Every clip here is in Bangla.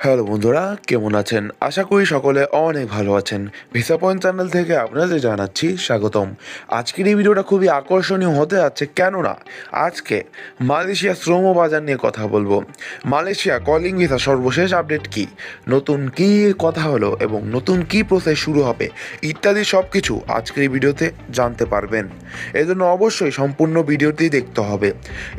হ্যালো বন্ধুরা, কেমন আছেন? আশা করি সকলে অনেক ভালো আছেন। ভিসা পয়েন্ট চ্যানেল থেকে আপনাদের জানাচ্ছি স্বাগতম। আজকের এই ভিডিওটা খুবই আকর্ষণীয় হতে যাচ্ছে, কেননা আজকে মালয়েশিয়া শ্রম বাজার নিয়ে কথা বলবো। মালয়েশিয়া কলিং ভিসা সর্বশেষ আপডেট কি, নতুন কি কথা হলো এবং নতুন কি প্রসেস শুরু হবে ইত্যাদি সব কিছু আজকের এই ভিডিওতে জানতে পারবেন। এজন্য অবশ্যই সম্পূর্ণ ভিডিওটি দেখতে হবে।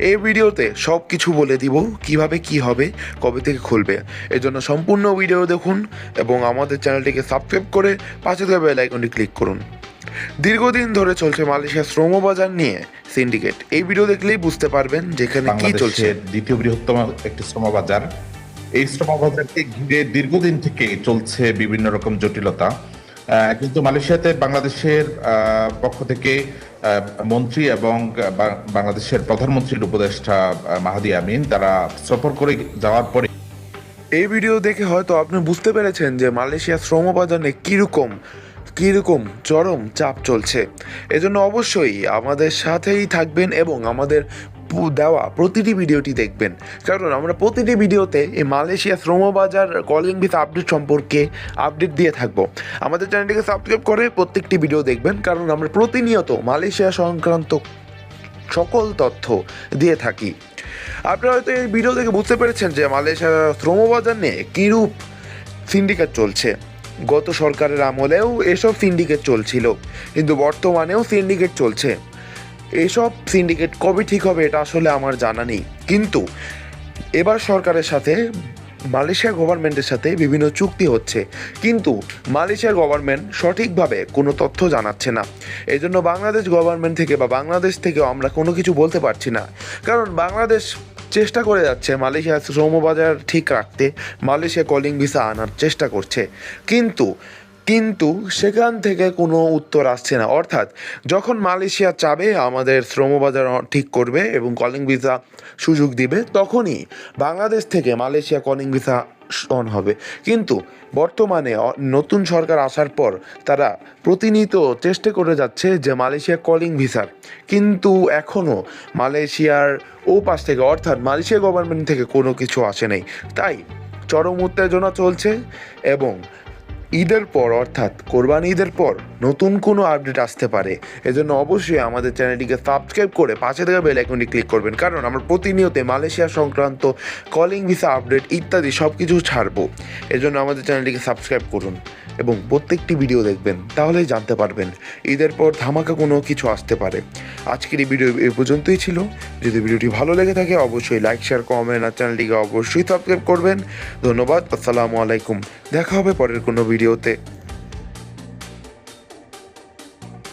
এই ভিডিওতে সব কিছু বলে দিব, কিভাবে কি হবে, কবে থেকে খুলবে। এজন্য সম্পূর্ণ ভিডিও দেখুন এবং আমাদের চ্যানেলটিকে সাবস্ক্রাইব করে পাশে থাকা বেল আইকনটি ক্লিক করুন। দীর্ঘদিন ধরে চলছে মালয়েশিয়া শ্রম বাজার নিয়ে সিন্ডিকেট। এই ভিডিও দেখলেই বুঝতে পারবেন যেখানে কি চলছে। বাংলাদেশের দ্বিতীয় বৃহত্তম একটি শ্রম বাজার। এই শ্রম বাজারকে ঘিরে দীর্ঘদিন থেকে চলছে বিভিন্ন রকম জটিলতা। কিন্তু মালয়েশিয়াতে বাংলাদেশের পক্ষ থেকে মন্ত্রী এবং বাংলাদেশের প্রধানমন্ত্রীর উপদেষ্টা মাহাদি আমিন তারা সফর করে যাওয়ার পরে এই ভিডিও দেখে হয়তো আপনি বুঝতে পেরেছেন যে মালয়েশিয়া শ্রম বাজারে কীরকম চরম চাপ চলছে। এজন্য অবশ্যই আমাদের সাথেই থাকবেন এবং আমাদের দেওয়া প্রতিটি ভিডিওটি দেখবেন, কারণ আমরা প্রতিটি ভিডিওতে এই মালয়েশিয়া শ্রমবাজার কলিং ভিসা আপডেট সম্পর্কে আপডেট দিয়ে থাকবো। আমাদের চ্যানেলটিকে সাবস্ক্রাইব করে প্রত্যেকটি ভিডিও দেখবেন, কারণ আমরা প্রতিনিয়ত মালয়েশিয়া সংক্রান্ত সকল তথ্য দিয়ে থাকি। আপনারা হয়তো এই ভিডিও দেখে বুঝতে পেরেছেন যে মালয়েশিয়া শ্রমবাজার নিয়ে কীরূপ সিন্ডিকেট চলছে। গত সরকারের আমলেও এসব সিন্ডিকেট চলছিল, কিন্তু বর্তমানেও সিন্ডিকেট চলছে। এসব সিন্ডিকেট কবে ঠিক হবে এটা আসলে আমার জানা নেই, কিন্তু এবার সরকারের সাথে মালয়েশিয়া গভর্নমেন্টের সাথে বিভিন্ন চুক্তি হচ্ছে, কিন্তু মালয়েশিয়ার গভর্নমেন্ট সঠিকভাবে কোনো তথ্য জানাচ্ছে না। এই জন্য বাংলাদেশ গভর্নমেন্ট থেকে বা বাংলাদেশ থেকেও আমরা কোনো কিছু বলতে পারছি না, কারণ বাংলাদেশ চেষ্টা করে যাচ্ছে মালয়েশিয়ার শ্রমবাজার ঠিক রাখতে, মালয়েশিয়া কলিং ভিসা আনার চেষ্টা করছে, কিন্তু কিন্তু সেখান থেকে কোনো উত্তর আসছে না। অর্থাৎ যখন মালয়েশিয়া চাবে আমাদের শ্রমবাজার ঠিক করবে এবং কলিং ভিসা সুযোগ দিবে, তখনই বাংলাদেশ থেকে মালয়েশিয়া কলিং ভিসা অন হবে। কিন্তু বর্তমানে নতুন সরকার আসার পর তারা প্রতিনিয়ত চেষ্টা করে যাচ্ছে যে মালয়েশিয়া কলিং ভিসার, কিন্তু এখনও মালয়েশিয়ার ও পাশ থেকে অর্থাৎ মালয়েশিয়া গভর্নমেন্ট থেকে কোনো কিছু আসে নাই। তাই চরম উত্তেজনা চলছে এবং ঈদের পর অর্থাৎ কোরবানি ঈদের পর নতুন কোনো আপডেট আসতে পারে। এজন্য অবশ্যই আমাদের চ্যানেলটিকে সাবস্ক্রাইব করে পাশে থাকা বেল আইকনটি ক্লিক করবেন, কারণ আমরা প্রতিনিয়ত মালয়েশিয়া সংক্রান্ত কলিং ভিসা আপডেট ইত্যাদি সব কিছু ছাড়বো। এজন্য আমাদের চ্যানেলটিকে সাবস্ক্রাইব করুন এবং প্রত্যেকটি ভিডিও দেখবেন, তাহলেই জানতে পারবেন ঈদের পর ধামাকা কোনো কিছু আসতে পারে। আজকের এই ভিডিও এ পর্যন্তই ছিল। যদি ভিডিওটি ভালো লেগে থাকে অবশ্যই লাইক, শেয়ার, কমেন্ট আর চ্যানেলটিকে অবশ্যই সাবস্ক্রাইব করবেন। ধন্যবাদ। আসসালামু আলাইকুম। দেখা হবে পরের কোনো ভিডিওতে।